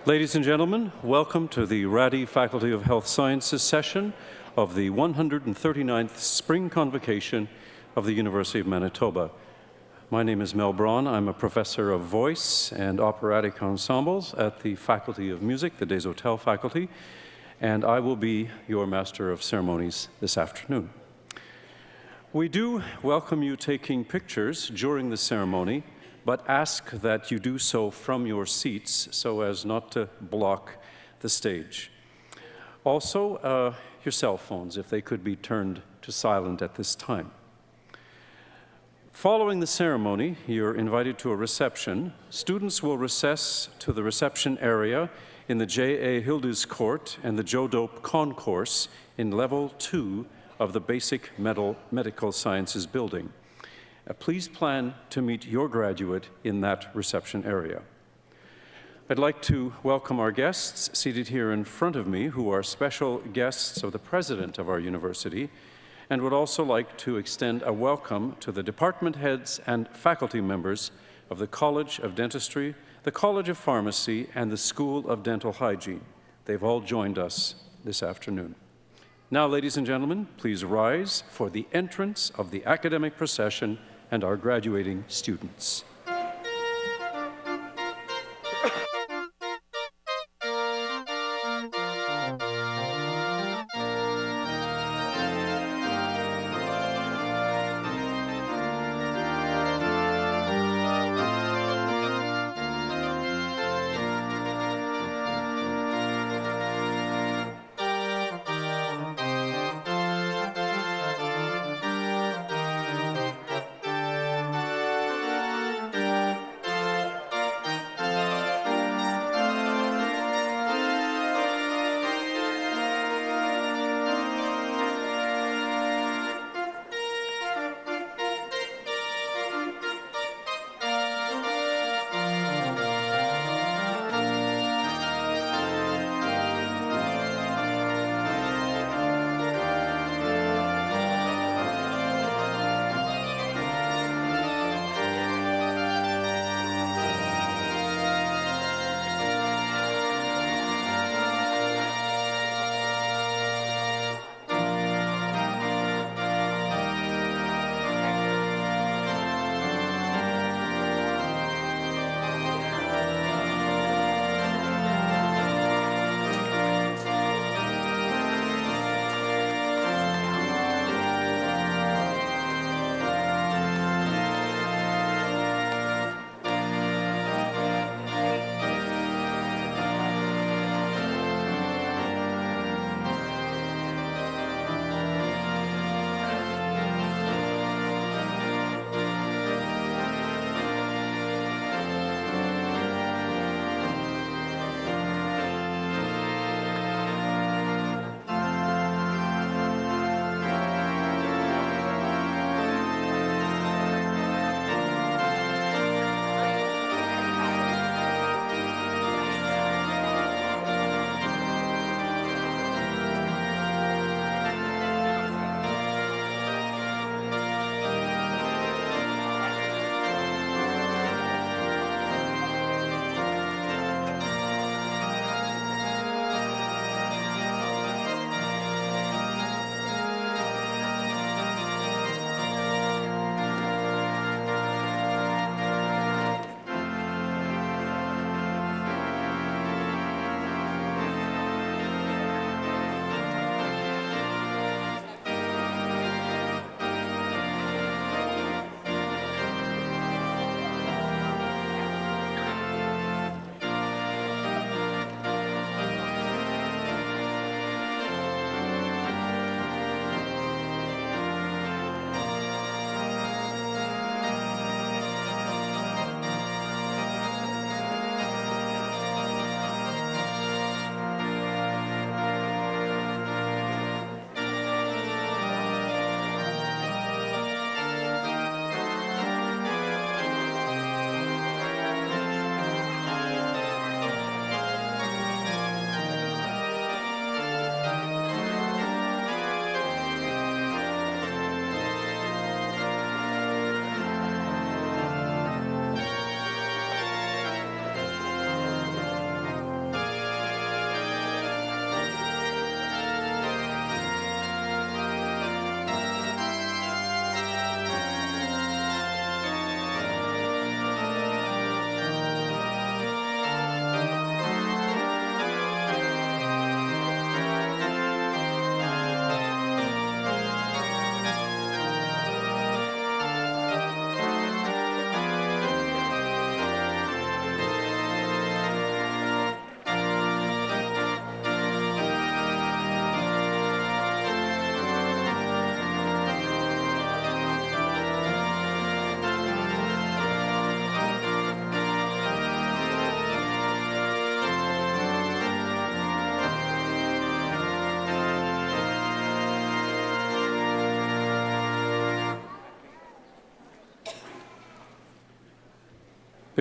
Ladies and gentlemen, welcome to the Rady Faculty of Health Sciences session of the 139th Spring Convocation of the University of Manitoba. My name is Mel Braun. I'm a professor of voice and operatic ensembles at the Faculty of Music, the Des Hôtels faculty, and I will be your Master of Ceremonies this afternoon. We do welcome you taking pictures during the ceremony, but ask that you do so from your seats so as not to block the stage. Also, your cell phones, if they could be turned to silent at this time. Following the ceremony, you're invited to a reception. Students will recess to the reception area in the J.A. Hilders Court and the Joe Dope Concourse in Level 2 of the Basic Medical Sciences building. Please plan to meet your graduate in that reception area. I'd like to welcome our guests seated here in front of me, who are special guests of the President of our university, and would also like to extend a welcome to the department heads and faculty members of the College of Dentistry, the College of Pharmacy, and the School of Dental Hygiene. They've all joined us this afternoon. Now, ladies and gentlemen, please rise for the entrance of the academic procession and our graduating students.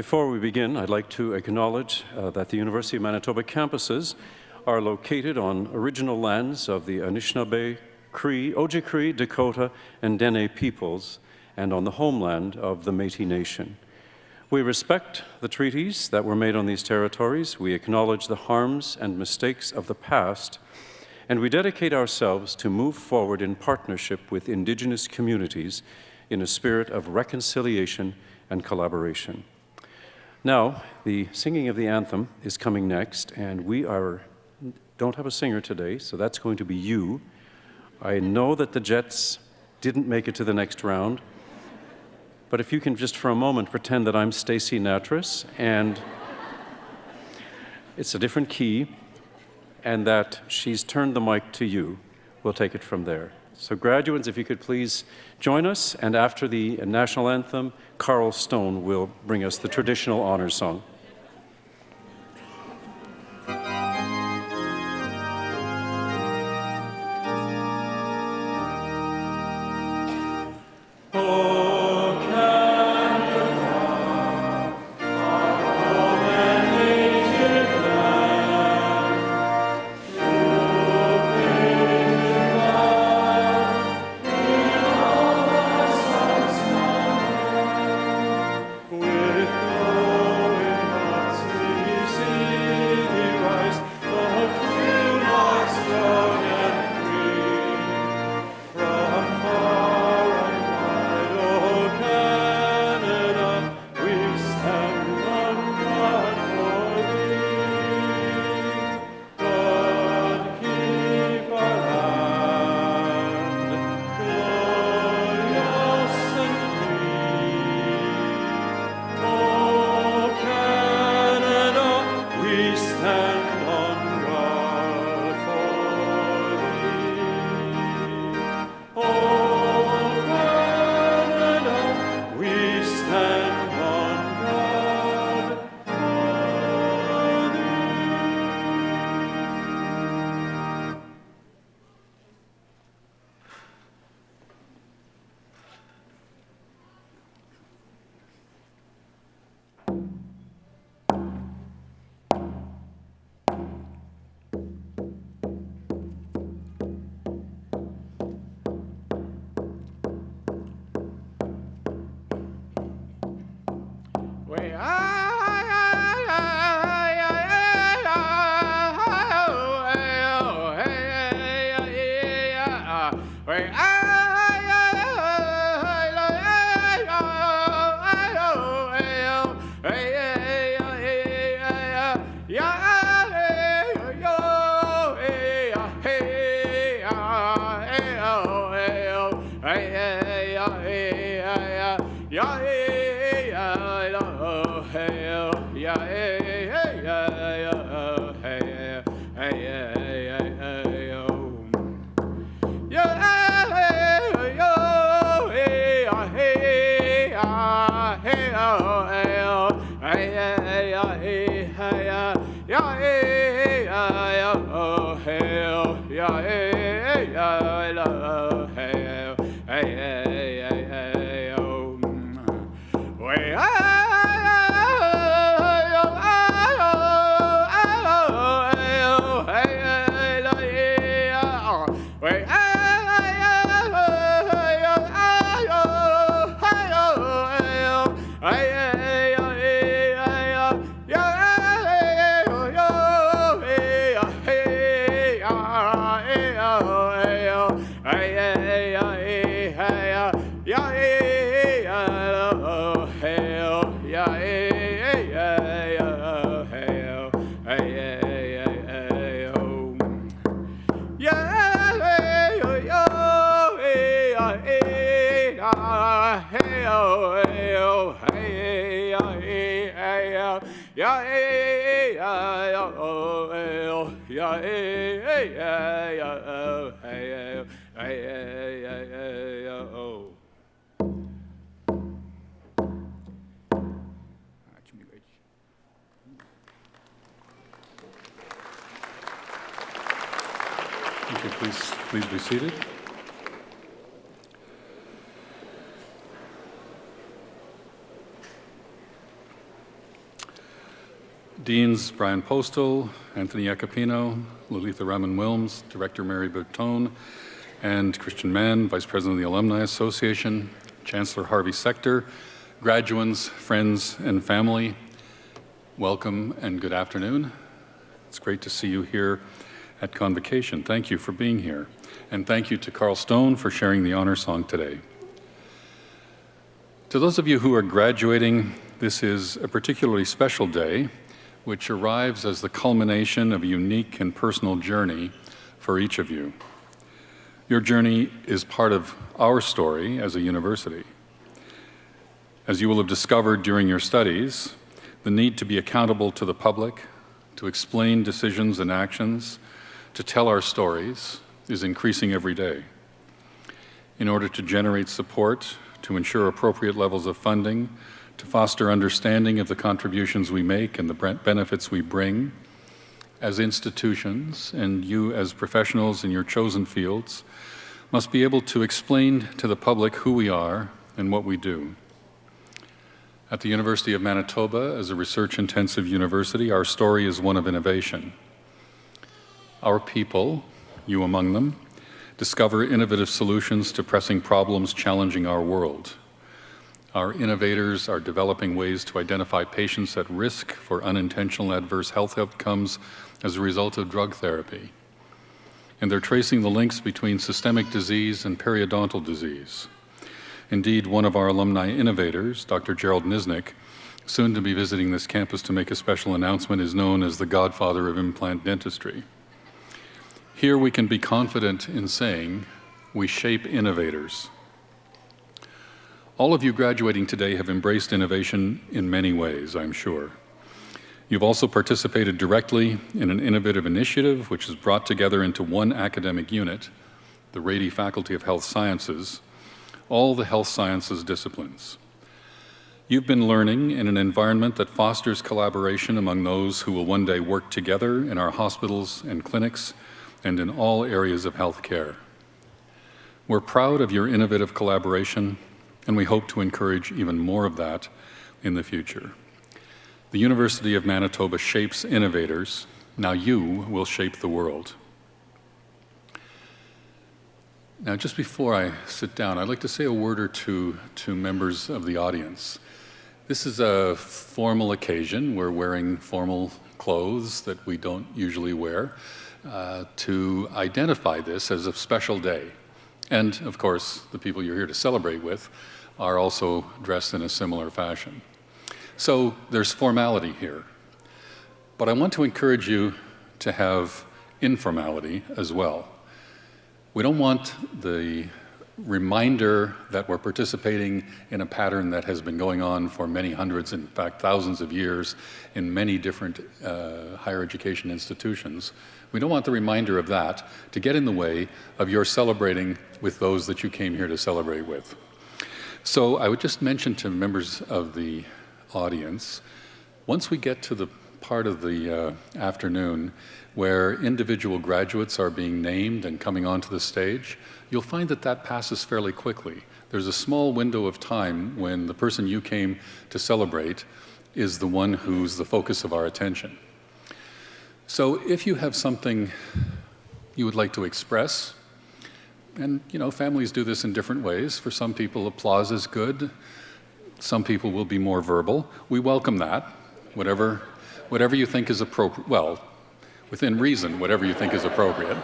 Before we begin, I'd like to acknowledge that the University of Manitoba campuses are located on original lands of the Anishinaabe, Cree, Ojibwe, Dakota, and Dene peoples, and on the homeland of the Métis Nation. We respect the treaties that were made on these territories, we acknowledge the harms and mistakes of the past, and we dedicate ourselves to move forward in partnership with Indigenous communities in a spirit of reconciliation and collaboration. Now, the singing of the anthem is coming next, and we don't have a singer today, so that's going to be you. I know that the Jets didn't make it to the next round, but if you can just for a moment pretend that I'm Stacey Natras, and it's a different key, and that she's turned the mic to you, we'll take it from there. So graduates, if you could please join us, and after the national anthem, Carl Stone will bring us the traditional honors song. Please be seated. Deans Brian Postal, Anthony Iacopino, Lalitha Raman-Wilms, Director Mary Bertone, and Christian Mann, Vice President of the Alumni Association, Chancellor Harvey Sector, graduands, friends, and family, welcome and good afternoon. It's great to see you here at Convocation. Thank you for being here. And thank you to Carl Stone for sharing the honor song today. To those of you who are graduating, this is a particularly special day, which arrives as the culmination of a unique and personal journey for each of you. Your journey is part of our story as a university. As you will have discovered during your studies, the need to be accountable to the public, to explain decisions and actions, to tell our stories is increasing every day. In order to generate support, to ensure appropriate levels of funding, to foster understanding of the contributions we make and the benefits we bring, as institutions and you as professionals in your chosen fields must be able to explain to the public who we are and what we do. At the University of Manitoba, as a research-intensive university, our story is one of innovation. Our people, you among them, discover innovative solutions to pressing problems challenging our world. Our innovators are developing ways to identify patients at risk for unintentional adverse health outcomes as a result of drug therapy. And they're tracing the links between systemic disease and periodontal disease. Indeed, one of our alumni innovators, Dr. Gerald Nisnik, soon to be visiting this campus to make a special announcement, is known as the godfather of implant dentistry. Here we can be confident in saying we shape innovators. All of you graduating today have embraced innovation in many ways, I'm sure. You've also participated directly in an innovative initiative which has brought together into one academic unit, the Rady Faculty of Health Sciences, all the health sciences disciplines. You've been learning in an environment that fosters collaboration among those who will one day work together in our hospitals and clinics and in all areas of healthcare. We're proud of your innovative collaboration, and we hope to encourage even more of that in the future. The University of Manitoba shapes innovators. Now you will shape the world. Now, just before I sit down, I'd like to say a word or two to members of the audience. This is a formal occasion. We're wearing formal clothes that we don't usually wear to identify this as a special day. And, of course, the people you're here to celebrate with are also dressed in a similar fashion. So there's formality here. But I want to encourage you to have informality as well. We don't want the reminder that we're participating in a pattern that has been going on for many hundreds, in fact thousands of years in many different higher education institutions. We don't want the reminder of that to get in the way of your celebrating with those that you came here to celebrate with. So I would just mention to members of the audience, once we get to the part of the afternoon where individual graduates are being named and coming onto the stage, you'll find that that passes fairly quickly. There's a small window of time when the person you came to celebrate is the one who's the focus of our attention. So if you have something you would like to express, and you know, families do this in different ways. For some people, applause is good. Some people will be more verbal. We welcome that, whatever you think is appropriate. Well, within reason, whatever you think is appropriate.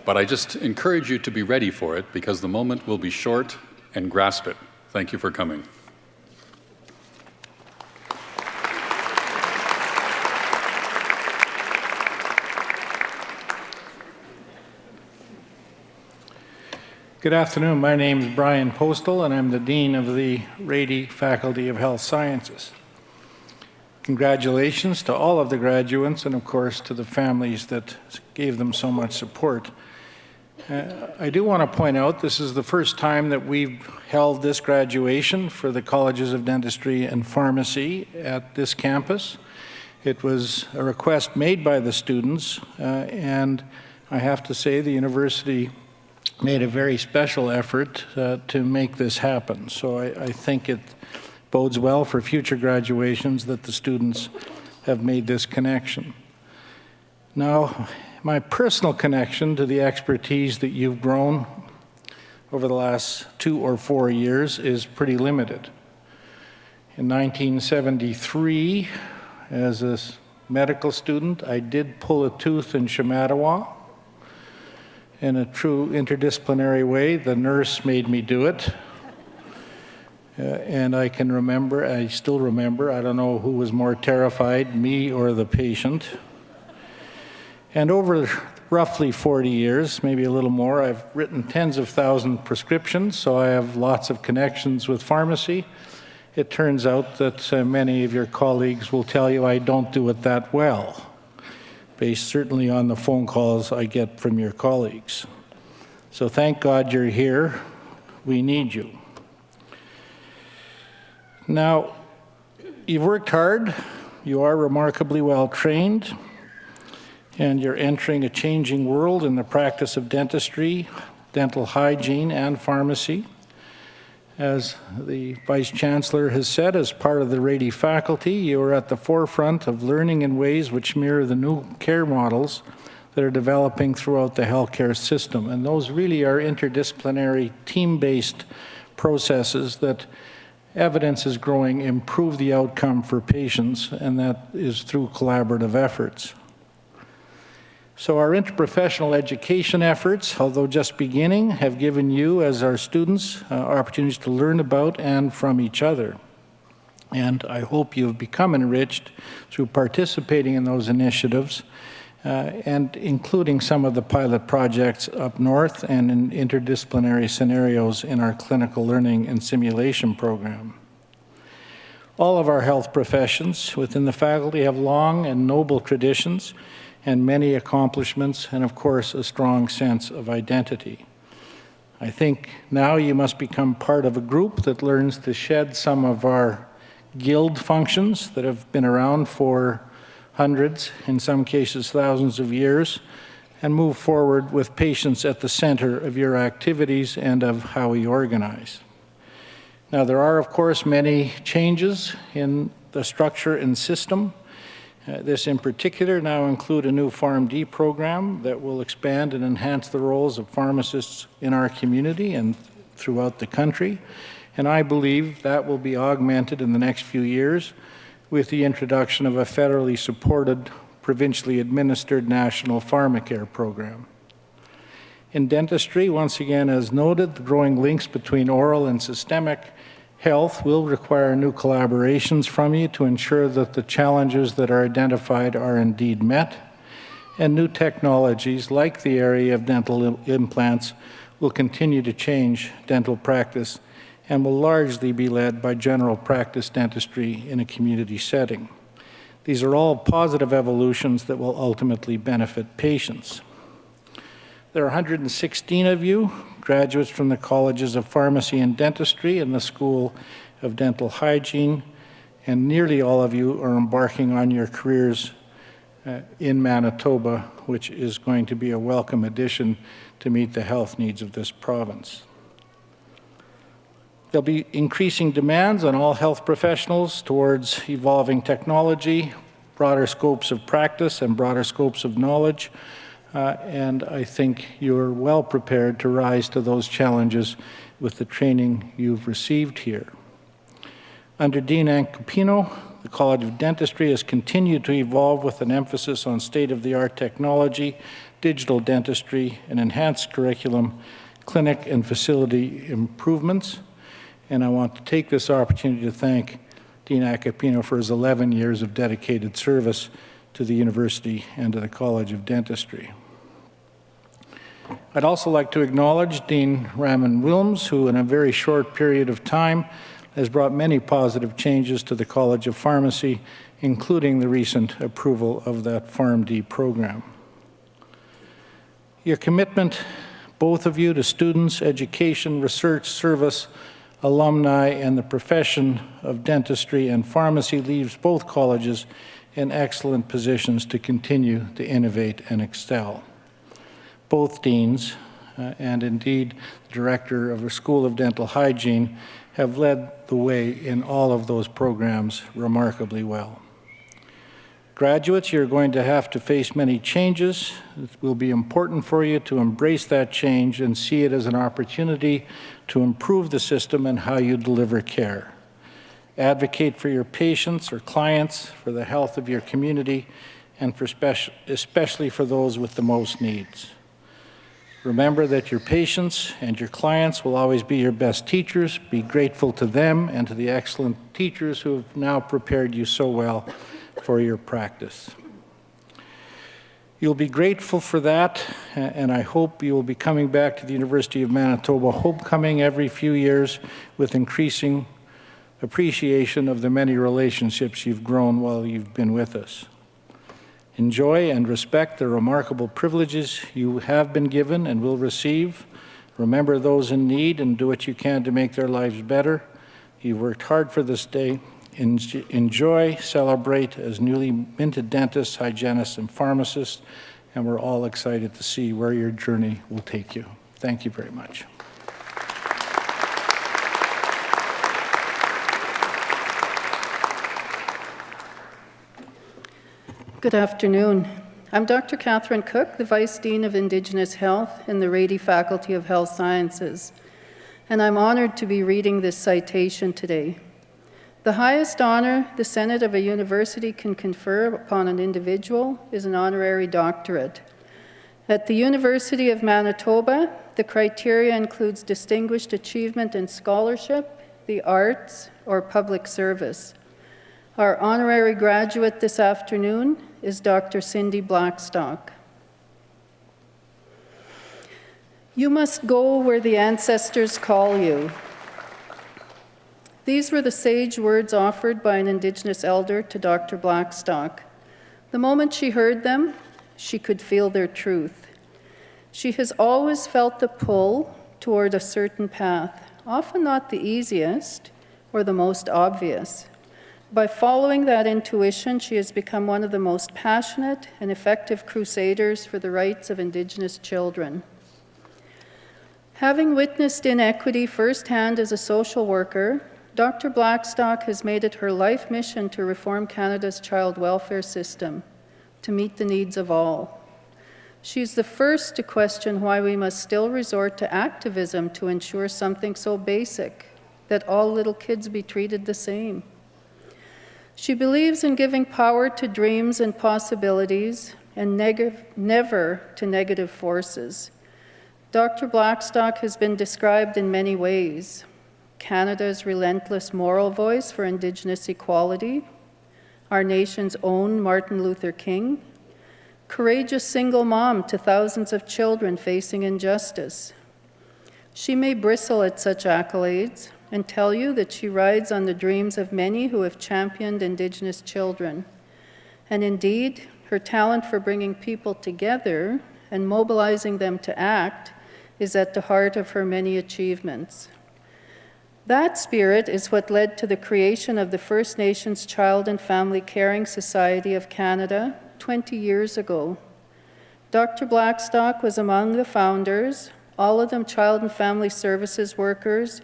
But I just encourage you to be ready for it because the moment will be short, and grasp it. Thank you for coming. Good afternoon. My name is Brian Postal, and I'm the Dean of the Rady Faculty of Health Sciences. Congratulations to all of the graduates and, of course, to the families that gave them so much support. I do want to point out this is the first time that we've held this graduation for the Colleges of Dentistry and Pharmacy at this campus. It was a request made by the students, and I have to say the university made a very special effort to make this happen. So I think it bodes well for future graduations that the students have made this connection. Now, my personal connection to the expertise that you've grown over the last 2 or 4 years is pretty limited. In 1973, as a medical student, I did pull a tooth in Shamattawa. In a true interdisciplinary way, the nurse made me do it. And I still remember, I don't know who was more terrified, me or the patient. And over roughly 40 years, maybe a little more, I've written tens of thousands of prescriptions, so I have lots of connections with pharmacy. It turns out that many of your colleagues will tell you I don't do it that well, based certainly on the phone calls I get from your colleagues. So thank God you're here. We need you. Now, you've worked hard, you are remarkably well trained, and you're entering a changing world in the practice of dentistry, dental hygiene, and pharmacy. As the Vice Chancellor has said, as part of the Rady faculty, you are at the forefront of learning in ways which mirror the new care models that are developing throughout the healthcare system. And those really are interdisciplinary, team-based processes that evidence is growing improve the outcome for patients, and that is through collaborative efforts. So our interprofessional education efforts, although just beginning, have given you, as our students, opportunities to learn about and from each other. And I hope you've become enriched through participating in those initiatives and including some of the pilot projects up north and in interdisciplinary scenarios in our clinical learning and simulation program. All of our health professions within the faculty have long and noble traditions and many accomplishments, and of course, a strong sense of identity. I think now you must become part of a group that learns to shed some of our guild functions that have been around for hundreds, in some cases thousands of years, and move forward with patients at the center of your activities and of how we organize. Now, there are, of course, many changes in the structure and system. This in particular now include a new PharmD program that will expand and enhance the roles of pharmacists in our community and throughout the country. And I believe that will be augmented in the next few years with the introduction of a federally supported, provincially administered national pharmacare program. In dentistry, once again, as noted, the growing links between oral and systemic health will require new collaborations from you to ensure that the challenges that are identified are indeed met, and new technologies like the area of dental implants will continue to change dental practice and will largely be led by general practice dentistry in a community setting. These are all positive evolutions that will ultimately benefit patients. There are 116 of you, graduates from the colleges of pharmacy and dentistry and the School of Dental Hygiene, and nearly all of you are embarking on your careers in Manitoba, which is going to be a welcome addition to meet the health needs of this province. There'll be increasing demands on all health professionals towards evolving technology, broader scopes of practice, and broader scopes of knowledge. And I think you're well prepared to rise to those challenges with the training you've received here. Under Dean Ancapino, the College of Dentistry has continued to evolve with an emphasis on state-of-the-art technology, digital dentistry, and enhanced curriculum, clinic and facility improvements. And I want to take this opportunity to thank Dean Ancapino for his 11 years of dedicated service to the university and to the College of Dentistry. I'd also like to acknowledge Dean Ramon Wilms, who in a very short period of time has brought many positive changes to the College of Pharmacy, including the recent approval of that PharmD program. Your commitment, both of you, to students, education, research, service, alumni, and the profession of dentistry and pharmacy leaves both colleges in excellent positions to continue to innovate and excel. Both deans and indeed the director of a School of Dental Hygiene, have led the way in all of those programs remarkably well. Graduates, you're going to have to face many changes. It will be important for you to embrace that change and see it as an opportunity to improve the system and how you deliver care. Advocate for your patients or clients, for the health of your community, and especially for those with the most needs. Remember that your patients and your clients will always be your best teachers. Be grateful to them and to the excellent teachers who have now prepared you so well for your practice. You'll be grateful for that, and I hope you will be coming back to the University of Manitoba homecoming every few years with increasing appreciation of the many relationships you've grown while you've been with us. Enjoy and respect the remarkable privileges you have been given and will receive. Remember those in need and do what you can to make their lives better. You've worked hard for this day. Enjoy, celebrate as newly minted dentists, hygienists, and pharmacists, and we're all excited to see where your journey will take you. Thank you very much. Good afternoon. I'm Dr. Catherine Cook, the Vice Dean of Indigenous Health in the Rady Faculty of Health Sciences, and I'm honored to be reading this citation today. The highest honor the Senate of a university can confer upon an individual is an honorary doctorate. At the University of Manitoba, the criteria includes distinguished achievement in scholarship, the arts, or public service. Our honorary graduate this afternoon is Dr. Cindy Blackstock. You must go where the ancestors call you. These were the sage words offered by an Indigenous elder to Dr. Blackstock. The moment she heard them, she could feel their truth. She has always felt the pull toward a certain path, often not the easiest or the most obvious. By following that intuition, she has become one of the most passionate and effective crusaders for the rights of Indigenous children. Having witnessed inequity firsthand as a social worker, Dr. Blackstock has made it her life mission to reform Canada's child welfare system, to meet the needs of all. She's the first to question why we must still resort to activism to ensure something so basic, that all little kids be treated the same. She believes in giving power to dreams and possibilities, and never to negative forces. Dr. Blackstock has been described in many ways. Canada's relentless moral voice for Indigenous equality, our nation's own Martin Luther King, courageous single mom to thousands of children facing injustice. She may bristle at such accolades and tell you that she rides on the dreams of many who have championed Indigenous children. And indeed, her talent for bringing people together and mobilizing them to act is at the heart of her many achievements. That spirit is what led to the creation of the First Nations Child and Family Caring Society of Canada 20 years ago. Dr. Blackstock was among the founders, all of them child and family services workers,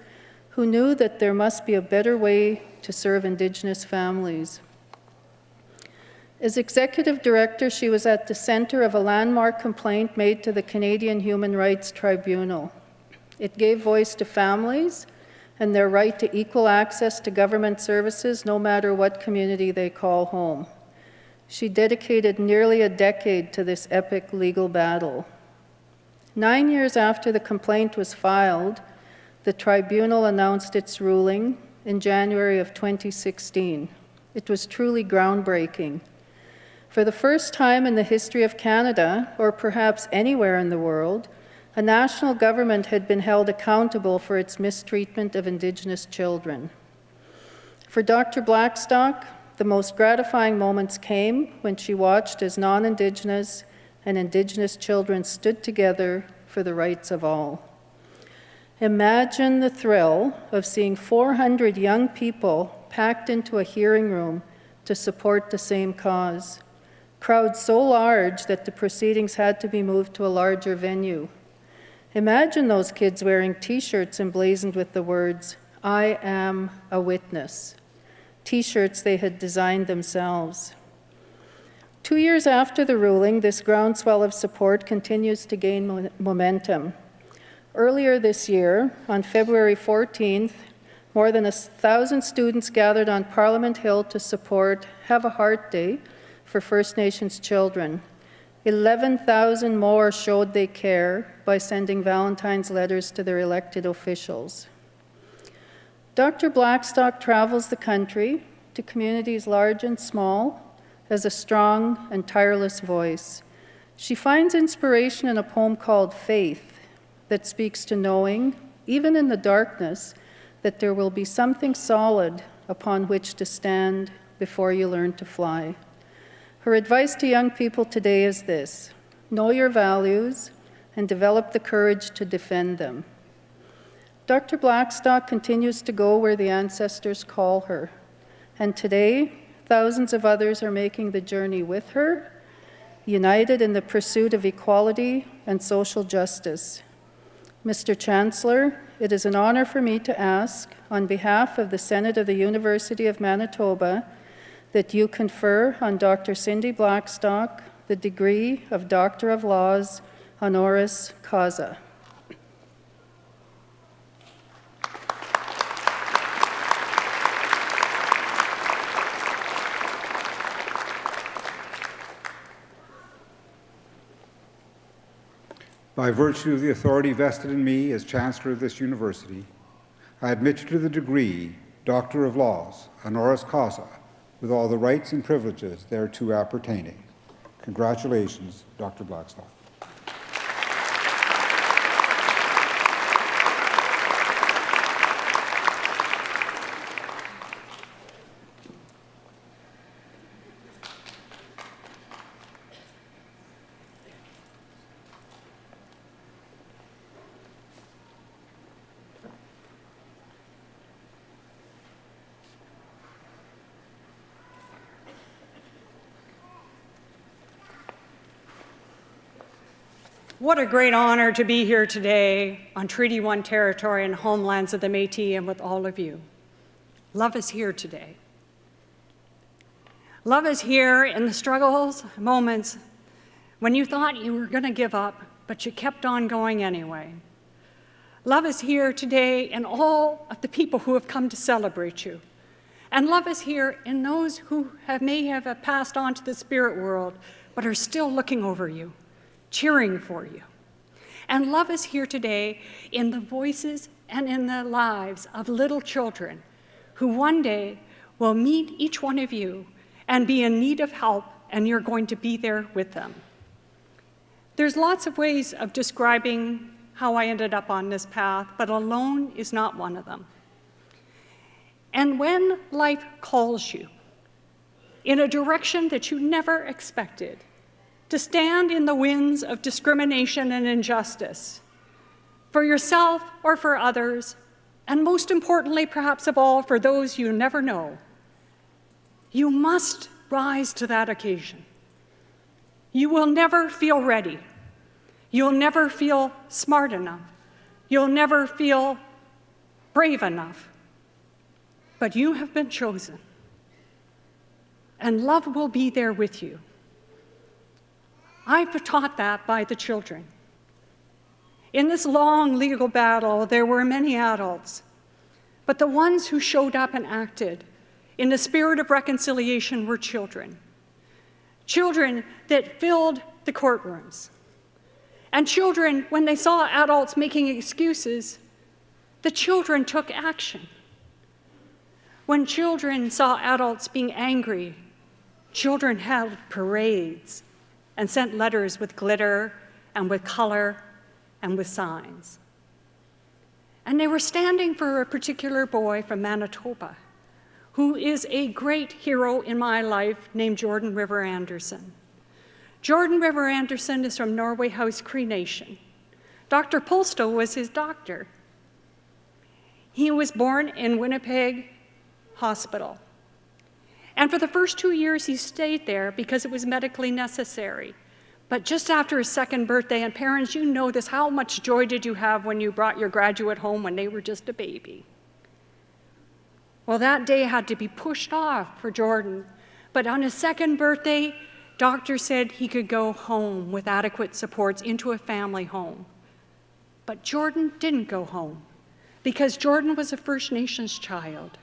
who knew that there must be a better way to serve Indigenous families. As executive director, she was at the center of a landmark complaint made to the Canadian Human Rights Tribunal. It gave voice to families and their right to equal access to government services, no matter what community they call home. She dedicated nearly a decade to this epic legal battle. 9 years after the complaint was filed, the tribunal announced its ruling in January of 2016. It was truly groundbreaking. For the first time in the history of Canada, or perhaps anywhere in the world, a national government had been held accountable for its mistreatment of Indigenous children. For Dr. Blackstock, the most gratifying moments came when she watched as non-Indigenous and Indigenous children stood together for the rights of all. Imagine the thrill of seeing 400 young people packed into a hearing room to support the same cause. Crowds so large that the proceedings had to be moved to a larger venue. Imagine those kids wearing T-shirts emblazoned with the words, "I am a witness," T-shirts they had designed themselves. 2 years after the ruling, this groundswell of support continues to gain momentum. Earlier this year, on February 14th, more than 1,000 students gathered on Parliament Hill to support Have a Heart Day for First Nations children. 11,000 more showed they care by sending Valentine's letters to their elected officials. Dr. Blackstock travels the country to communities large and small as a strong and tireless voice. She finds inspiration in a poem called Faith that speaks to knowing, even in the darkness, that there will be something solid upon which to stand before you learn to fly. Her advice to young people today is this: know your values and develop the courage to defend them. Dr. Blackstock continues to go where the ancestors call her, and today, thousands of others are making the journey with her, united in the pursuit of equality and social justice. Mr. Chancellor, it is an honor for me to ask, on behalf of the Senate of the University of Manitoba, that you confer on Dr. Cindy Blackstock the degree of Doctor of Laws, honoris causa. By virtue of the authority vested in me as Chancellor of this university, I admit you to the degree Doctor of Laws, honoris causa, with all the rights and privileges thereto appertaining. Congratulations, Dr. Blackstock. What a great honor to be here today on Treaty 1 territory and homelands of the Métis and with all of you. Love is here today. Love is here in the struggles, moments when you thought you were going to give up, but you kept on going anyway. Love is here today in all of the people who have come to celebrate you. And love is here in those who may have passed on to the spirit world, but are still looking over you, cheering for you. And love is here today in the voices and in the lives of little children who one day will meet each one of you and be in need of help, and you're going to be there with them. There's lots of ways of describing how I ended up on this path, but alone is not one of them. And when life calls you in a direction that you never expected, to stand in the winds of discrimination and injustice, for yourself or for others, and most importantly, perhaps of all, for those you never know, you must rise to that occasion. You will never feel ready. You'll never feel smart enough. You'll never feel brave enough. But you have been chosen, and love will be there with you. I've taught that by the children. In this long legal battle, there were many adults, but the ones who showed up and acted in the spirit of reconciliation were children. Children that filled the courtrooms. And children, when they saw adults making excuses, the children took action. When children saw adults being angry, children held parades and sent letters with glitter and with color and with signs. And they were standing for a particular boy from Manitoba, who is a great hero in my life, named Jordan River Anderson. Jordan River Anderson is from Norway House Cree Nation. Dr. Polstow was his doctor. He was born in Winnipeg Hospital. And for the first 2 years, he stayed there because it was medically necessary. But just after his second birthday, and parents, you know this, how much joy did you have when you brought your graduate home when they were just a baby? Well, that day had to be pushed off for Jordan. But on his second birthday, doctors said he could go home with adequate supports into a family home. But Jordan didn't go home because Jordan was a First Nations child.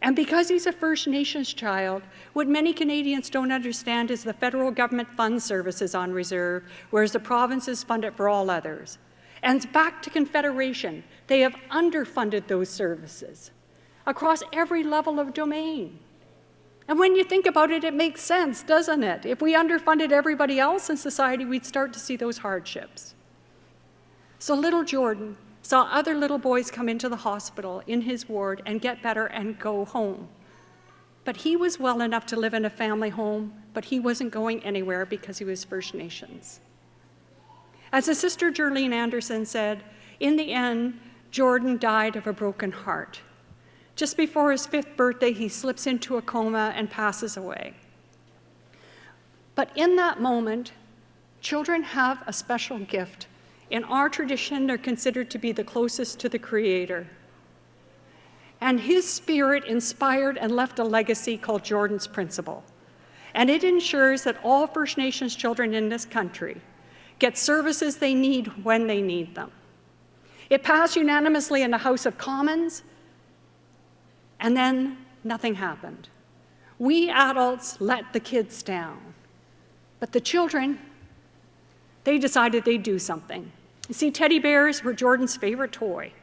And because he's a First Nations child, what many Canadians don't understand is the federal government funds services on reserve, whereas the provinces fund it for all others. And back to Confederation, they have underfunded those services across every level of domain. And when you think about it, it makes sense, doesn't it? If we underfunded everybody else in society, we'd start to see those hardships. So little Jordan saw other little boys come into the hospital in his ward and get better and go home. But he was well enough to live in a family home, but he wasn't going anywhere because he was First Nations. As his sister Jerlene Anderson said, in the end, Jordan died of a broken heart. Just before his 5th birthday, he slips into a coma and passes away. But in that moment, children have a special gift. In our tradition, they're considered to be the closest to the Creator. And his spirit inspired and left a legacy called Jordan's Principle. And it ensures that all First Nations children in this country get services they need when they need them. It passed unanimously in the House of Commons, and then nothing happened. We adults let the kids down. But the children, they decided they'd do something. You see, teddy bears were Jordan's favorite toy.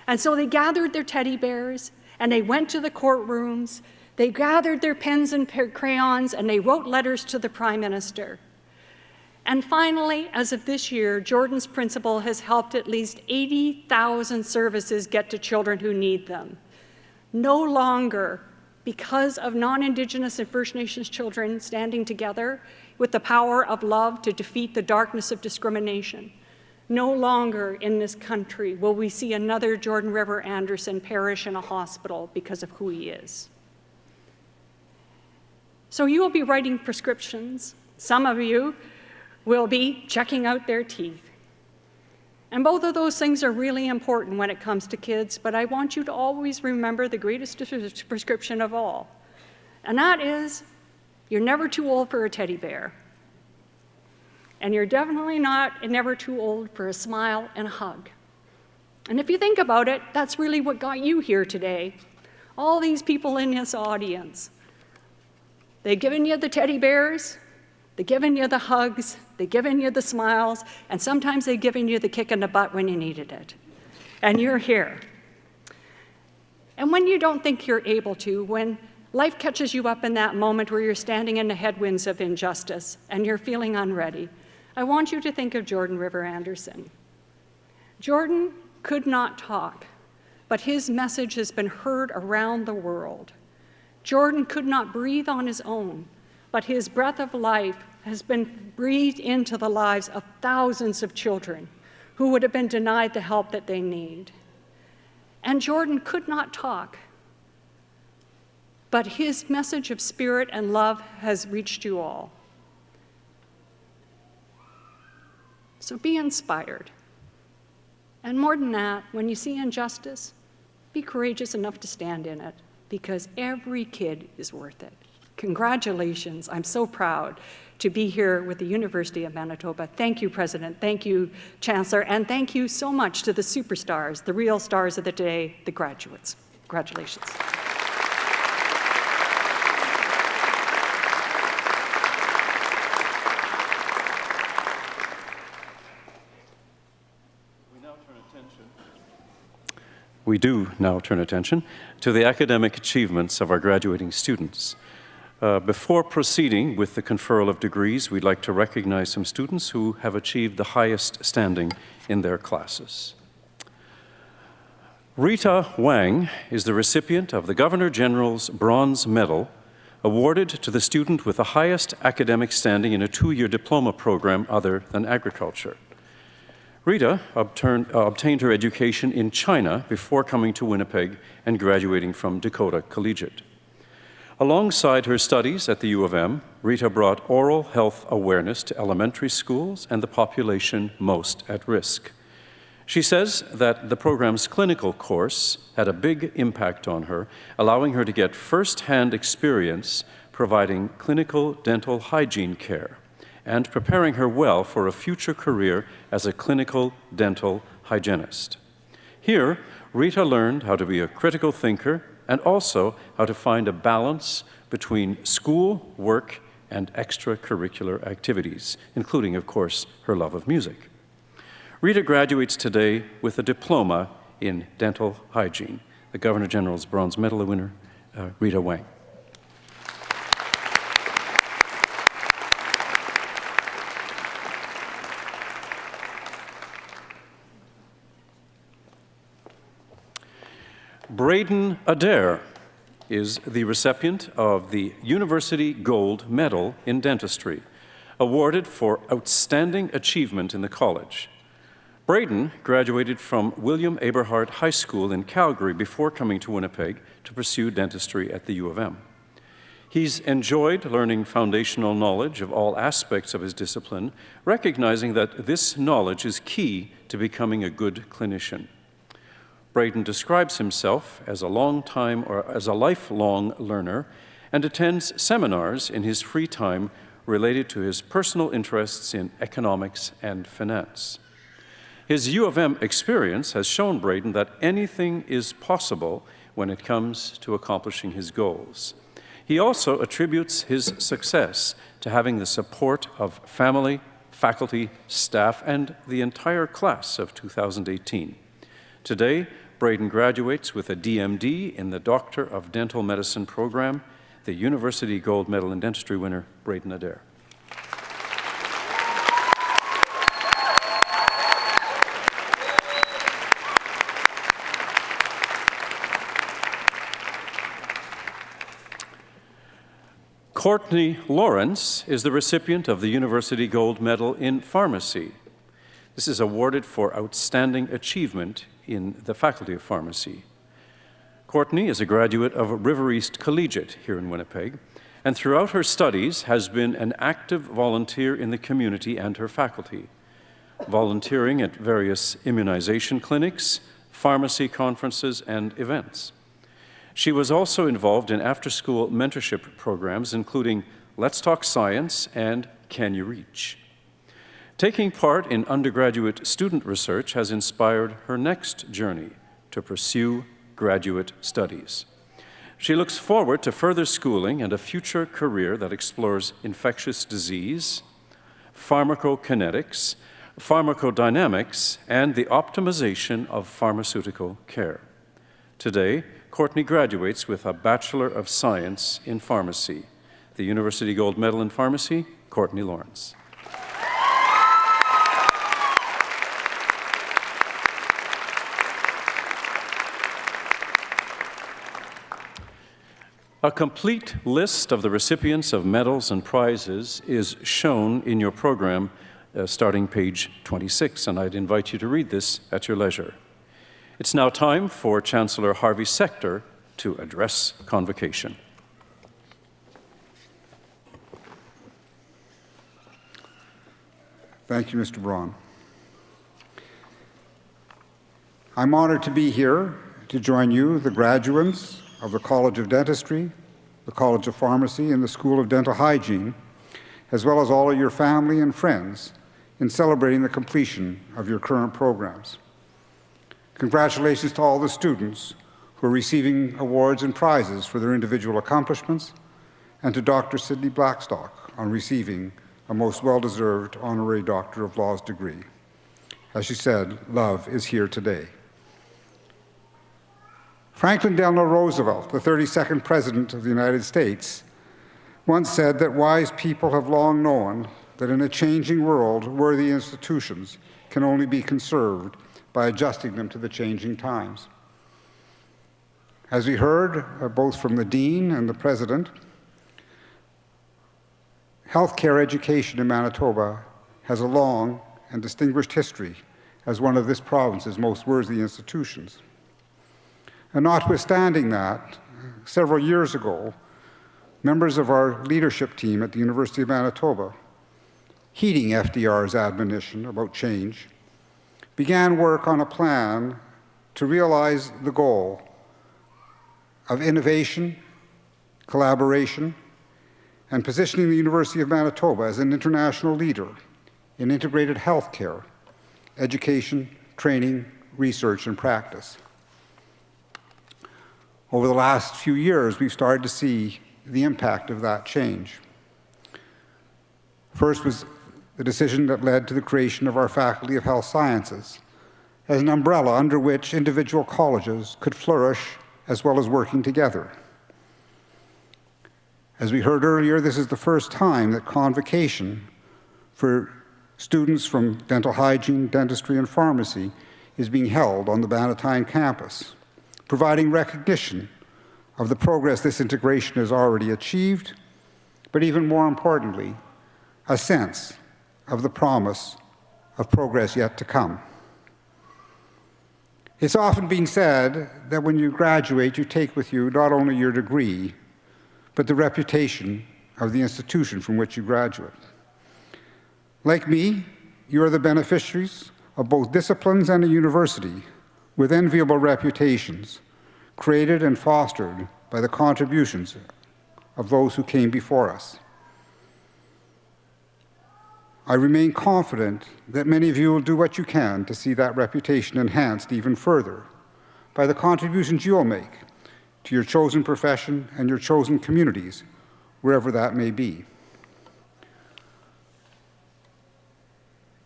And so they gathered their teddy bears, and they went to the courtrooms, they gathered their pens and crayons, and they wrote letters to the Prime Minister. And finally, as of this year, Jordan's Principle has helped at least 80,000 services get to children who need them. No longer, because of non-Indigenous and First Nations children standing together with the power of love to defeat the darkness of discrimination, no longer in this country will we see another Jordan River Anderson perish in a hospital because of who he is. So you will be writing prescriptions. Some of you will be checking out their teeth. And both of those things are really important when it comes to kids, but I want you to always remember the greatest prescription of all. And that is, you're never too old for a teddy bear. And you're definitely never too old for a smile and a hug. And if you think about it, that's really what got you here today. All these people in this audience. They've given you the teddy bears, they've given you the hugs, they've given you the smiles, and sometimes they've given you the kick in the butt when you needed it. And you're here. And when you don't think you're able to, when life catches you up in that moment where you're standing in the headwinds of injustice and you're feeling unready, I want you to think of Jordan River Anderson. Jordan could not talk, but his message has been heard around the world. Jordan could not breathe on his own, but his breath of life has been breathed into the lives of thousands of children who would have been denied the help that they need. And Jordan could not talk, but his message of spirit and love has reached you all. So be inspired. And more than that, when you see injustice, be courageous enough to stand in it, because every kid is worth it. Congratulations. I'm so proud to be here with the University of Manitoba. Thank you, President. Thank you, Chancellor. And thank you so much to the superstars, the real stars of the day, the graduates. Congratulations. We do now turn attention to the academic achievements of our graduating students. Before proceeding with the conferral of degrees, we'd like to recognize some students who have achieved the highest standing in their classes. Rita Wang is the recipient of the Governor General's Bronze Medal, awarded to the student with the highest academic standing in a 2-year diploma program other than agriculture. Rita obtained her education in China before coming to Winnipeg and graduating from Dakota Collegiate. Alongside her studies at the U of M, Rita brought oral health awareness to elementary schools and the population most at risk. She says that the program's clinical course had a big impact on her, allowing her to get first-hand experience providing clinical dental hygiene care and preparing her well for a future career as a clinical dental hygienist. Here, Rita learned how to be a critical thinker and also how to find a balance between school, work, and extracurricular activities, including, of course, her love of music. Rita graduates today with a diploma in dental hygiene. The Governor General's Bronze Medal winner, Rita Wang. Braden Adair is the recipient of the University Gold Medal in Dentistry, awarded for outstanding achievement in the college. Braden graduated from William Aberhart High School in Calgary before coming to Winnipeg to pursue dentistry at the U of M. He's enjoyed learning foundational knowledge of all aspects of his discipline, recognizing that this knowledge is key to becoming a good clinician. Braden describes himself as a lifelong learner and attends seminars in his free time related to his personal interests in economics and finance. His U of M experience has shown Braden that anything is possible when it comes to accomplishing his goals. He also attributes his success to having the support of family, faculty, staff, and the entire class of 2018. Today, Braden graduates with a DMD in the Doctor of Dental Medicine program, the University Gold Medal in Dentistry winner, Braden Adair. Courtney Lawrence is the recipient of the University Gold Medal in Pharmacy. This is awarded for outstanding achievement in the Faculty of Pharmacy. Courtney is a graduate of River East Collegiate here in Winnipeg, and throughout her studies has been an active volunteer in the community and her faculty, volunteering at various immunization clinics, pharmacy conferences, and events. She was also involved in after-school mentorship programs, including Let's Talk Science and Can You Reach? Taking part in undergraduate student research has inspired her next journey to pursue graduate studies. She looks forward to further schooling and a future career that explores infectious disease, pharmacokinetics, pharmacodynamics, and the optimization of pharmaceutical care. Today, Courtney graduates with a Bachelor of Science in Pharmacy. The University Gold Medal in Pharmacy, Courtney Lawrence. A complete list of the recipients of medals and prizes is shown in your program starting page 26, and I'd invite you to read this at your leisure. It's now time for Chancellor Harvey Sector to address Convocation. Thank you, Mr. Braun. I'm honored to be here to join you, the graduates of the College of Dentistry, the College of Pharmacy, and the School of Dental Hygiene, as well as all of your family and friends, in celebrating the completion of your current programs. Congratulations to all the students who are receiving awards and prizes for their individual accomplishments, and to Dr. Sidney Blackstock on receiving a most well-deserved Honorary Doctor of Laws degree. As she said, love is here today. Franklin Delano Roosevelt, the 32nd President of the United States, once said that wise people have long known that in a changing world, worthy institutions can only be conserved by adjusting them to the changing times. As we heard, both from the Dean and the President, healthcare education in Manitoba has a long and distinguished history as one of this province's most worthy institutions. And notwithstanding that, several years ago, members of our leadership team at the University of Manitoba, heeding FDR's admonition about change, began work on a plan to realize the goal of innovation, collaboration, and positioning the University of Manitoba as an international leader in integrated healthcare, education, training, research, and practice. Over the last few years, we've started to see the impact of that change. First was the decision that led to the creation of our Faculty of Health Sciences as an umbrella under which individual colleges could flourish as well as working together. As we heard earlier, this is the first time that convocation for students from dental hygiene, dentistry, and pharmacy is being held on the Bannatyne campus, providing recognition of the progress this integration has already achieved, but even more importantly, a sense of the promise of progress yet to come. It's often been said that when you graduate, you take with you not only your degree, but the reputation of the institution from which you graduate. Like me, you are the beneficiaries of both disciplines and a university with enviable reputations, created and fostered by the contributions of those who came before us. I remain confident that many of you will do what you can to see that reputation enhanced even further by the contributions you'll make to your chosen profession and your chosen communities, wherever that may be.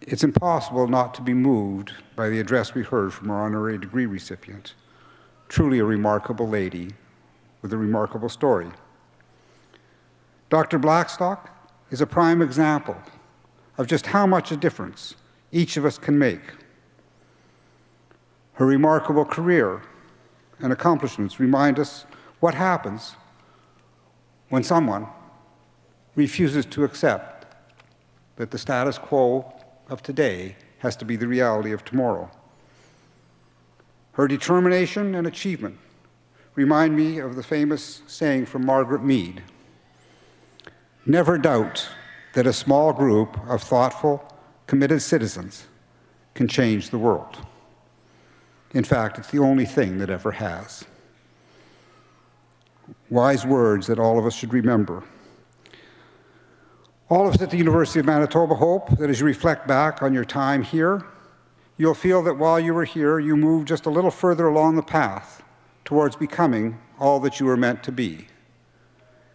It's impossible not to be moved by the address we heard from our honorary degree recipient, truly a remarkable lady with a remarkable story. Dr. Blackstock is a prime example of just how much a difference each of us can make. Her remarkable career and accomplishments remind us what happens when someone refuses to accept that the status quo of today has to be the reality of tomorrow. Her determination and achievement remind me of the famous saying from Margaret Mead, "Never doubt that a small group of thoughtful, committed citizens can change the world. In fact, it's the only thing that ever has." Wise words that all of us should remember. All of us at the University of Manitoba hope that as you reflect back on your time here, you'll feel that while you were here, you moved just a little further along the path towards becoming all that you were meant to be.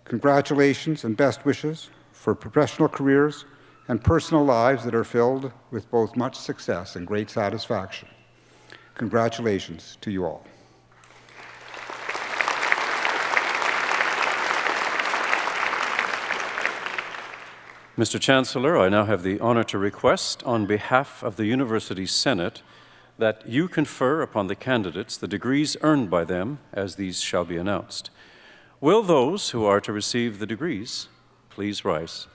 Congratulations and best wishes for professional careers and personal lives that are filled with both much success and great satisfaction. Congratulations to you all. Mr. Chancellor, I now have the honor to request, on behalf of the University Senate, that you confer upon the candidates the degrees earned by them, as these shall be announced. Will those who are to receive the degrees please rise?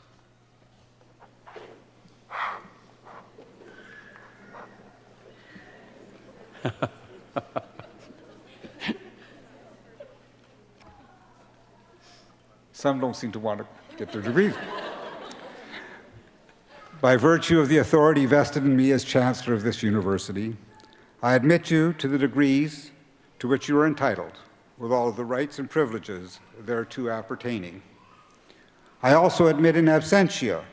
Some don't seem to want to get their degrees. By virtue of the authority vested in me as Chancellor of this university, I admit you to the degrees to which you are entitled, with all of the rights and privileges thereto appertaining. I also admit in absentia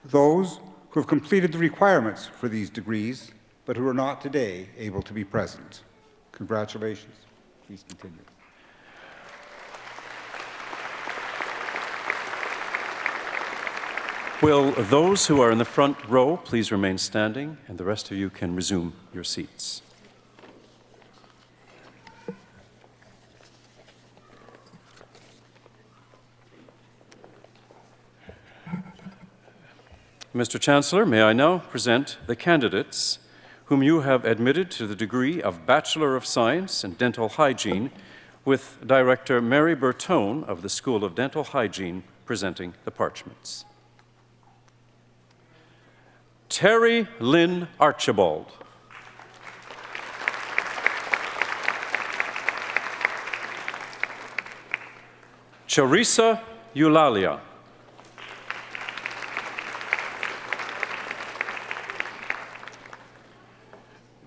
those who have completed the requirements for these degrees, but who are not today able to be present. Congratulations. Please continue. Will those who are in the front row please remain standing, and the rest of you can resume your seats. Mr. Chancellor, may I now present the candidates whom you have admitted to the degree of Bachelor of Science in Dental Hygiene, with Director Mary Bertone of the School of Dental Hygiene presenting the parchments. Terry Lynn Archibald. Charissa Eulalia.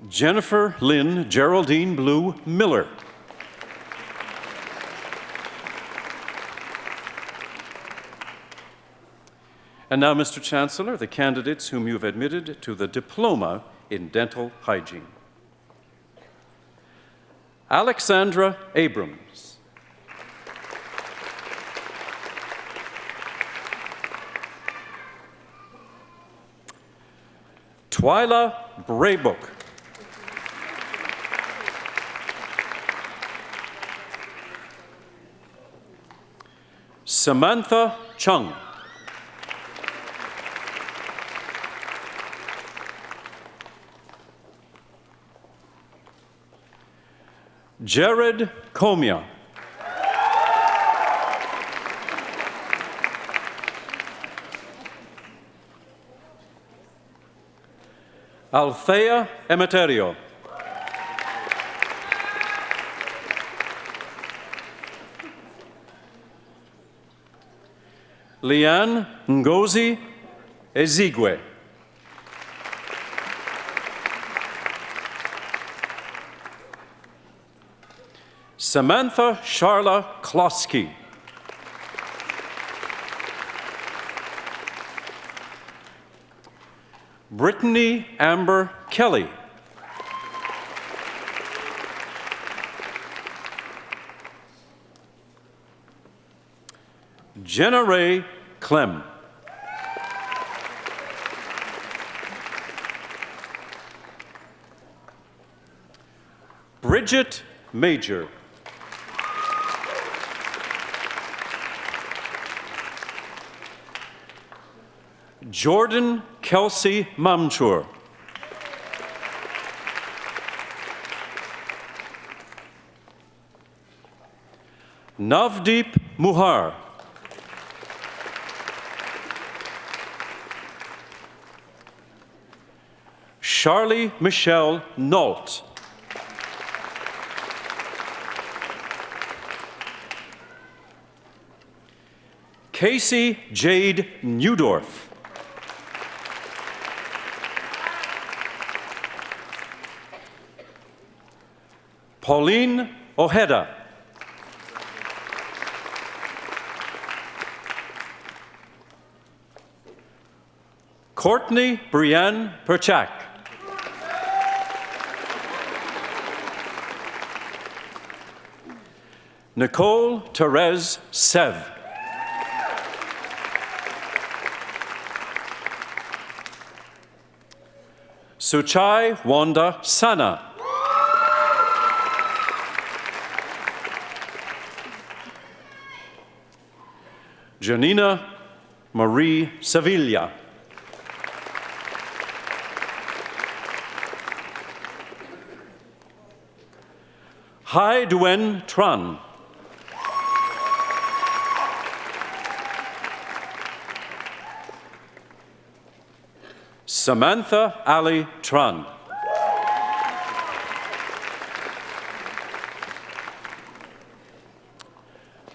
Jennifer Lynn Geraldine Blue Miller. And now, Mr. Chancellor, the candidates whom you have admitted to the Diploma in Dental Hygiene. Alexandra Abrams. Twyla Braybook. Samantha Chung. Jared Comia. Althea Emeterio. Leanne Ngozi Ezigwe. Samantha Sharla Klosky. Brittany Amber Kelly. Jenna Ray Clem. Bridget Major. Jordan Kelsey Mamchur. Navdeep Muhar. Charlie Michelle Nault. Casey Jade Newdorf. Pauline Ojeda. Courtney Brianne Perchak. Nicole Therese Sev. Suchai Wanda Sana. Janina Marie Sevilla. Hai Duen Tran. Samantha Ali Tran.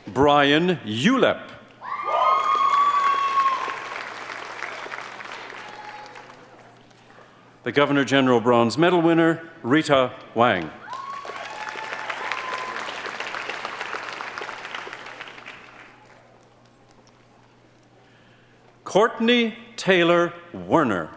Brian Ulep. The Governor-General Bronze Medal winner, Rita Wang. Courtney Taylor Werner.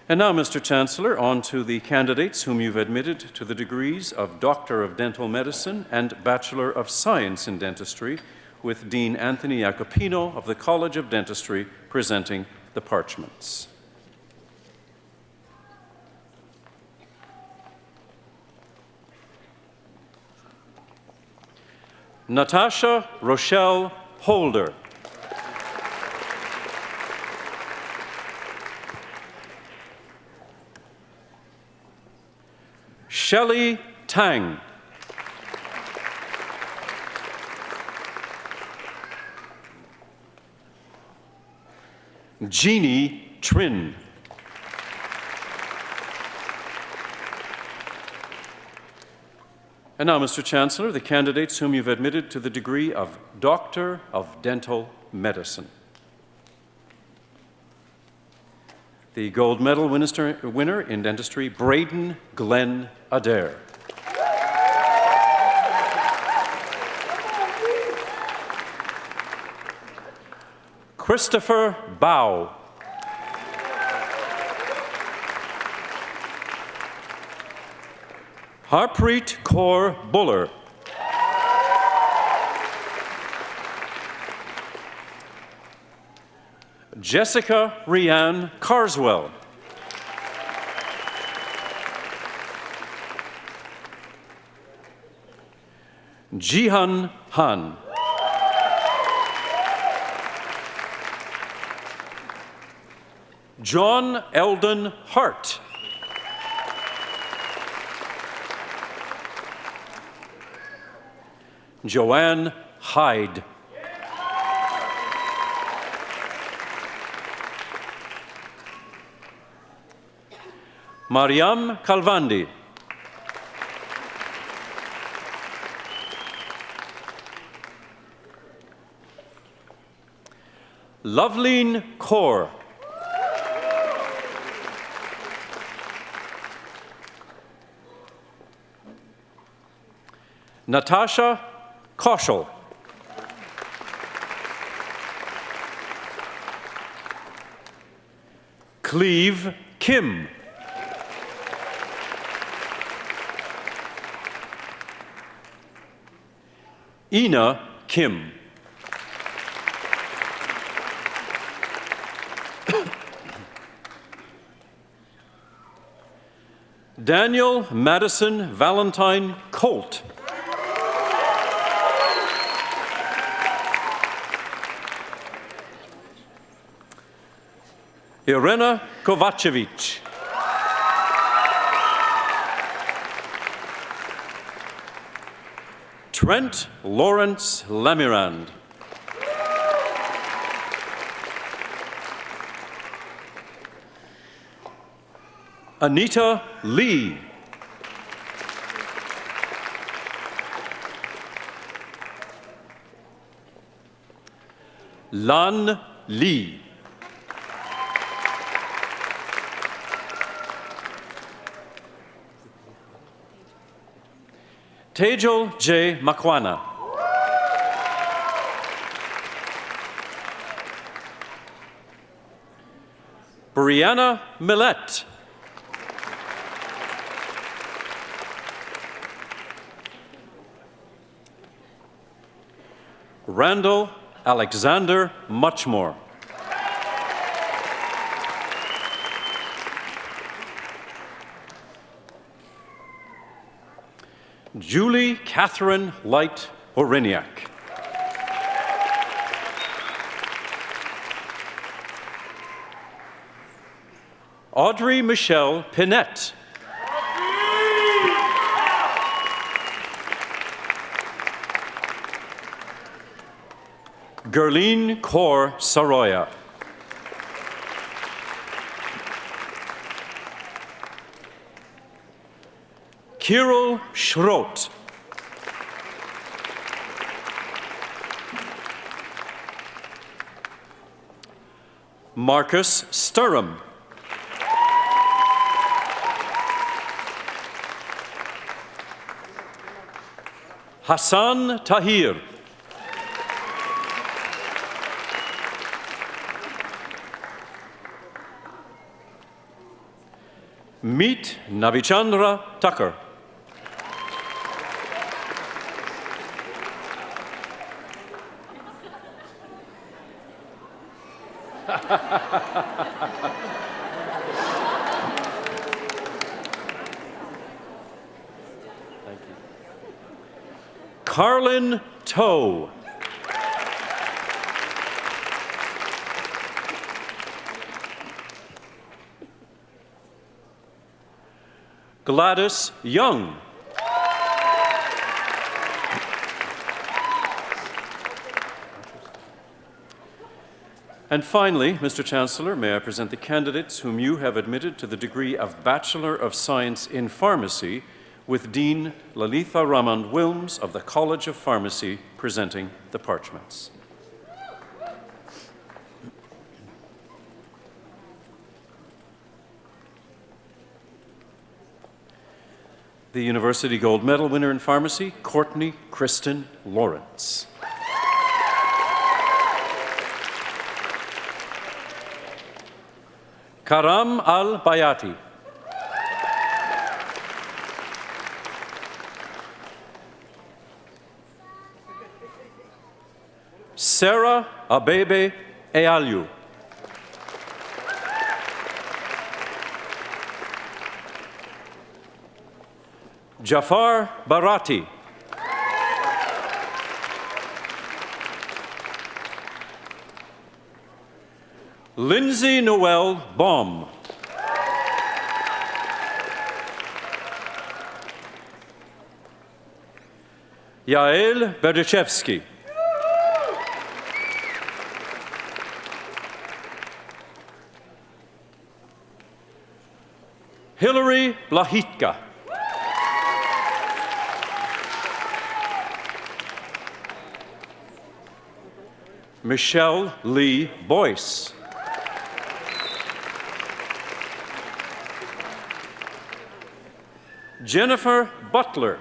And now, Mr. Chancellor, on to the candidates whom you've admitted to the degrees of Doctor of Dental Medicine and Bachelor of Science in Dentistry, with Dean Anthony Jacopino of the College of Dentistry presenting the parchments. Natasha Rochelle Holder. Shelley Tang. Jeannie Trin. And now, Mr. Chancellor, the candidates whom you've admitted to the degree of Doctor of Dental Medicine. The gold medal winner in dentistry, Braden Glenn Adair. Christopher Bow. Harpreet Kaur Buller. Jessica Rianne Carswell. Jihan Han. John Eldon Hart. Joanne Hyde. Mariam Kalvandi. Loveleen Kaur. Natasha Kaushal. Cleve Kim. Ina Kim. Daniel Madison Valentine Colt. Irena Kovacevic. Trent Lawrence Lamirand. Anita Lee. Lan Lee. Tejal J. Makwana. Brianna Millette. Randall Alexander Muchmore. Julie Catherine Light Oriniak. Audrey Michelle Pinette. Gerline Kaur Saroya. Kirill Schrot. Marcus Sturham. Hassan Tahir. Meet Navichandra Tucker. Thank you. Carlin Toe. Gladys Young. And finally, Mr. Chancellor, may I present the candidates whom you have admitted to the degree of Bachelor of Science in Pharmacy with Dean Lalitha Ramand Wilms of the College of Pharmacy presenting the parchments. The University Gold Medal winner in Pharmacy, Courtney Kristen Lawrence. Karam Al-Bayati. Sarah Abebe Ealiu. Jafar Barati. Lindsay Noel Baum. Yael Berdychevsky. Hillary Blahitka. Michelle Lee Boyce. Jennifer Butler.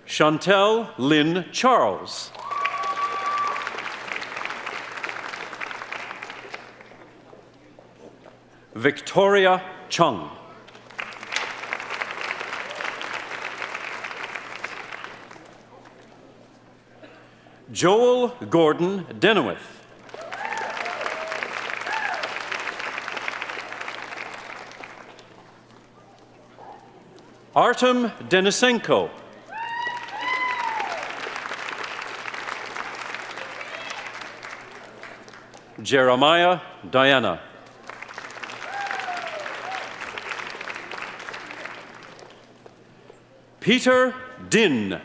Chantel Lynn Charles. Victoria Chung. Joel Gordon Denowith. Artem Denisenko. Jeremiah Diana. Peter Din.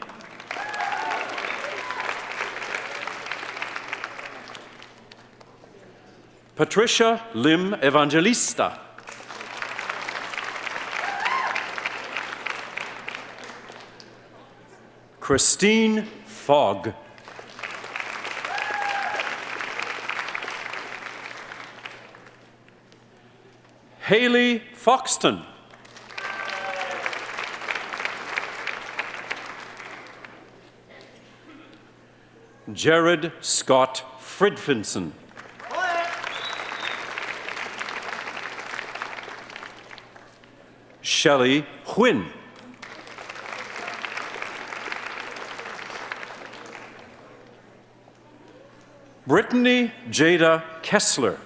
Patricia Lim Evangelista. Christine Fogg. Haley Foxton. Jared Scott Fridfinson. Shelley Huynh. Brittany Jada Kessler.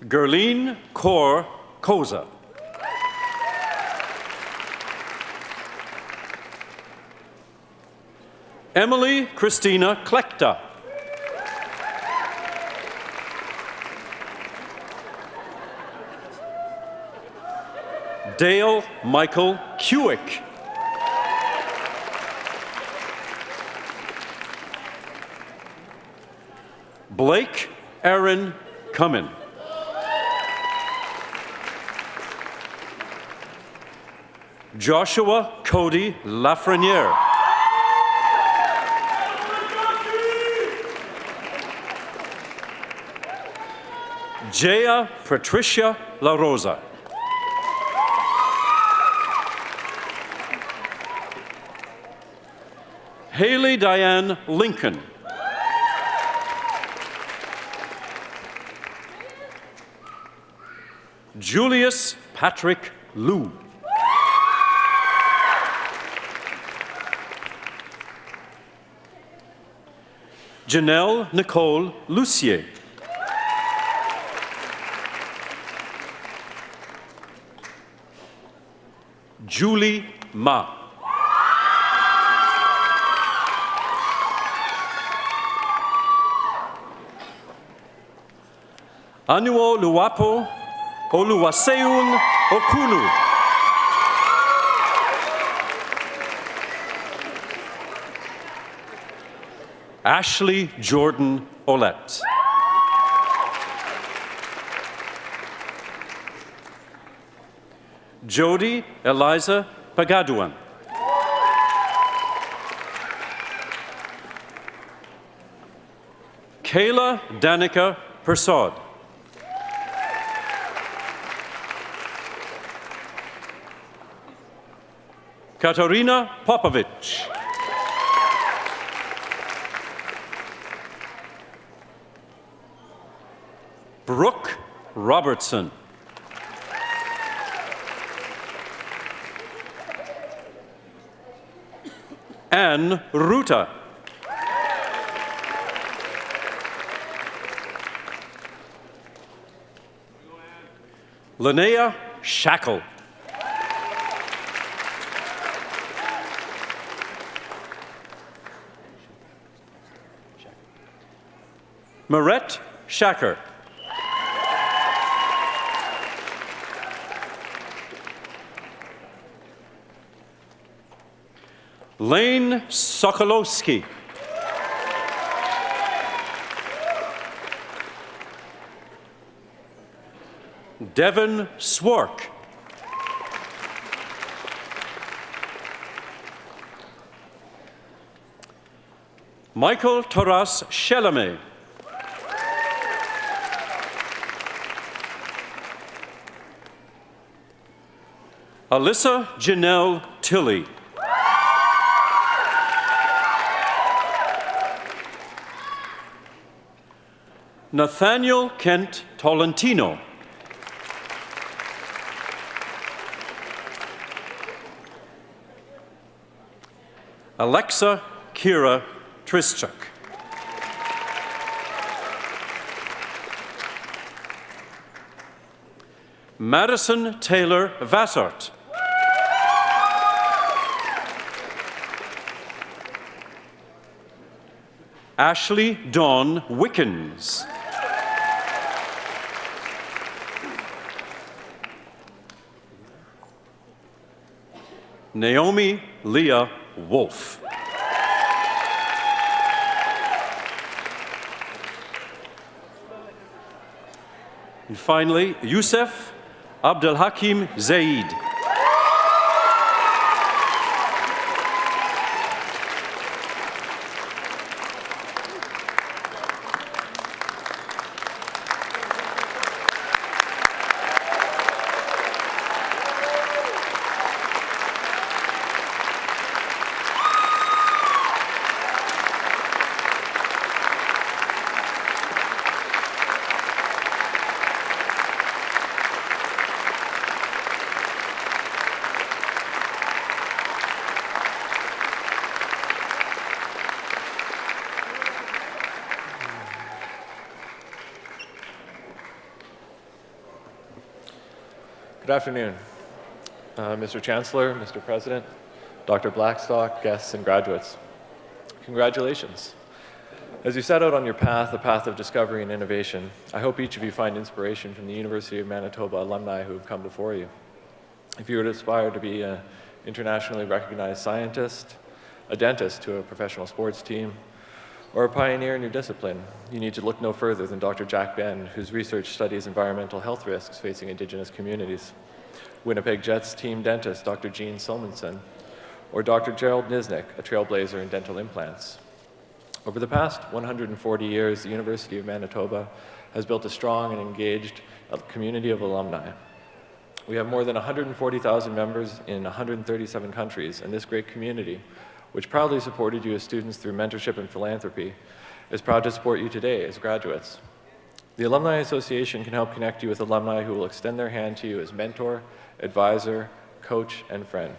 Gerline Kaur Koza. Emily Christina Klekta. Dale Michael Kewick. Blake Aaron Cummin. Joshua Cody Lafreniere. Jaya Patricia La Rosa. Haley Diane Lincoln. Julius Patrick Liu. Janelle Nicole Lucier. Julie Ma. Anuo Luwapo Oluwaseun Okunu. Ashley Jordan Olette. Jody Eliza Pagaduan. Kayla Danica Persod. Katarina Popovich. Brooke Robertson. Anne Ruta. Linnea Shackle. Marette Shacker. Lane Sokolowski. Devin Swark. Michael Toras Shelame. Alyssa Janelle Tilley. Nathaniel Kent Tolentino. Alexa Kira Trischuk. Madison Taylor Vassart. Ashley Dawn Wickens. Naomi Leah Wolf. And finally, Youssef Abdelhakim Zaid. Good afternoon, Mr. Chancellor, Mr. President, Dr. Blackstock, guests, and graduates. Congratulations. As you set out on your path, the path of discovery and innovation, I hope each of you find inspiration from the University of Manitoba alumni who have come before you. If you would aspire to be an internationally recognized scientist, a dentist to a professional sports team, or a pioneer in your discipline, you need to look no further than Dr. Jack Ben, whose research studies environmental health risks facing Indigenous communities, Winnipeg Jets team dentist Dr. Jean Silmanson, or Dr. Gerald Nisnik, a trailblazer in dental implants. Over the past 140 years, the University of Manitoba has built a strong and engaged community of alumni. We have more than 140,000 members in 137 countries, and this great community, which proudly supported you as students through mentorship and philanthropy, is proud to support you today as graduates. The Alumni Association can help connect you with alumni who will extend their hand to you as mentor, advisor, coach, and friend.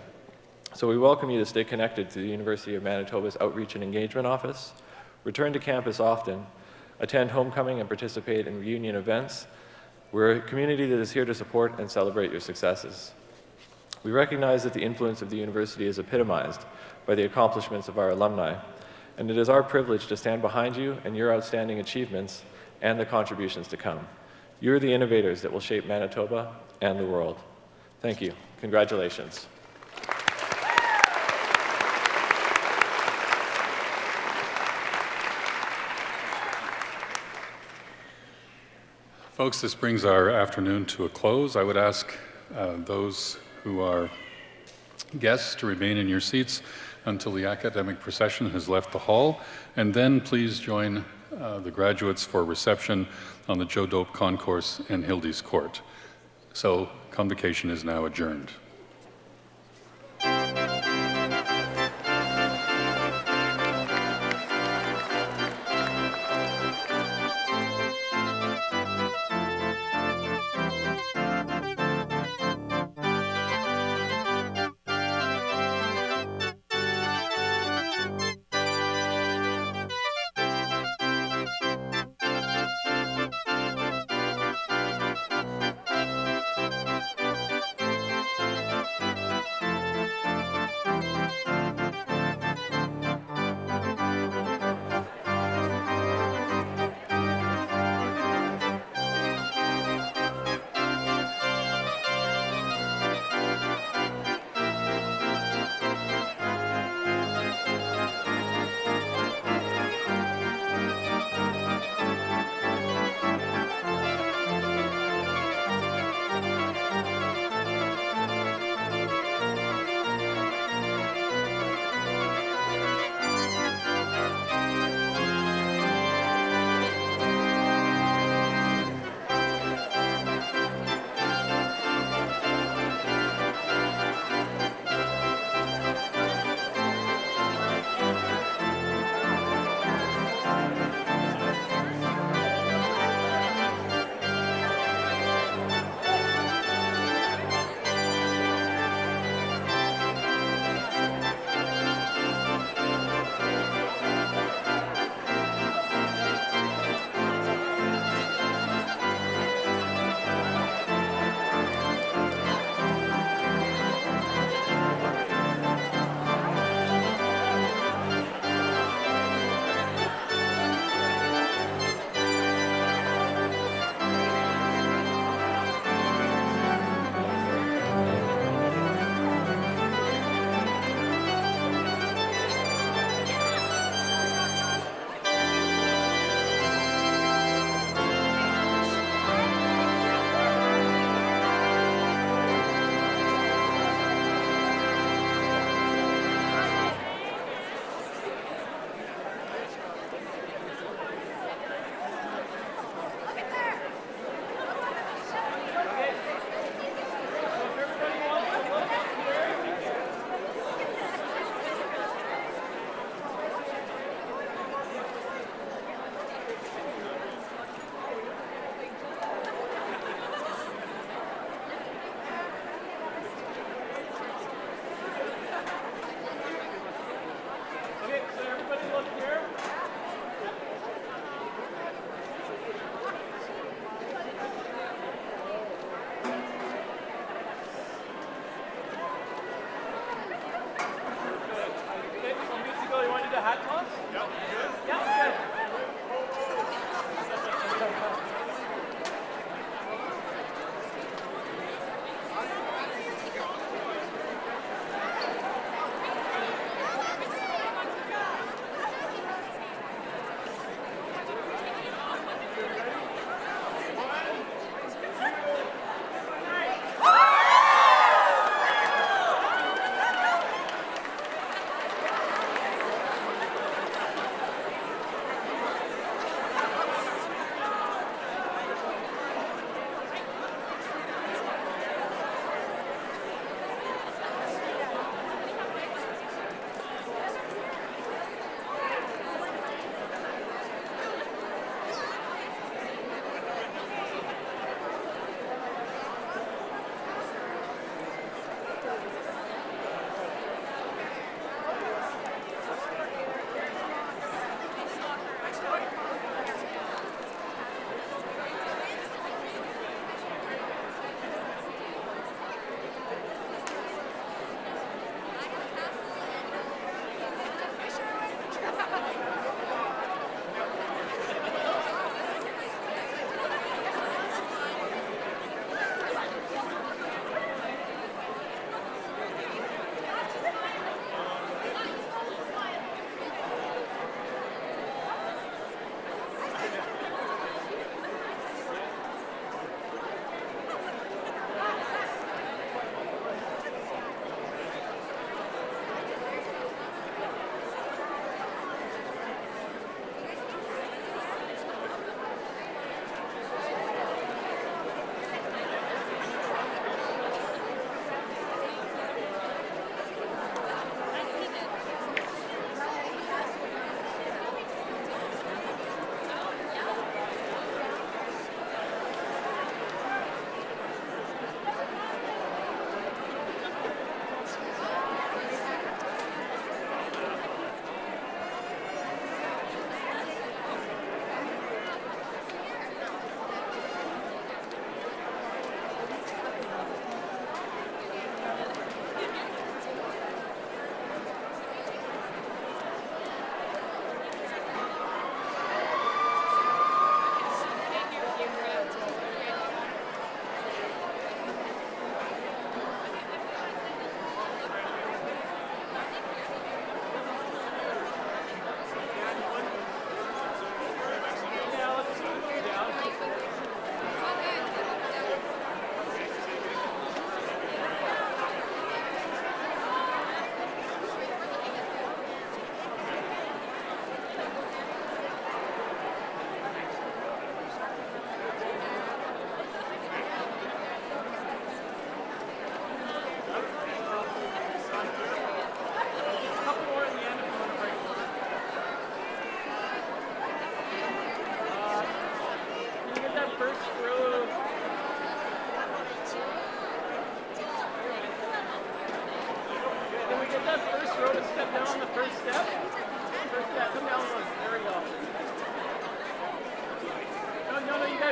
So we welcome you to stay connected to the University of Manitoba's Outreach and Engagement Office, return to campus often, attend homecoming and participate in reunion events. We're a community that is here to support and celebrate your successes. We recognize that the influence of the university is epitomized by the accomplishments of our alumni, and it is our privilege to stand behind you and your outstanding achievements and the contributions to come. You're the innovators that will shape Manitoba and the world. Thank you. Congratulations. Folks, this brings our afternoon to a close. I would ask those who are guests to remain in your seats until the academic procession has left the hall, and then please join the graduates for reception on the Joe Dope Concourse in Hildy's Court. So, convocation is now adjourned.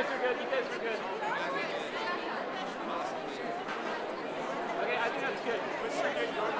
guys are good. You guys are good. Okay, I think that's good.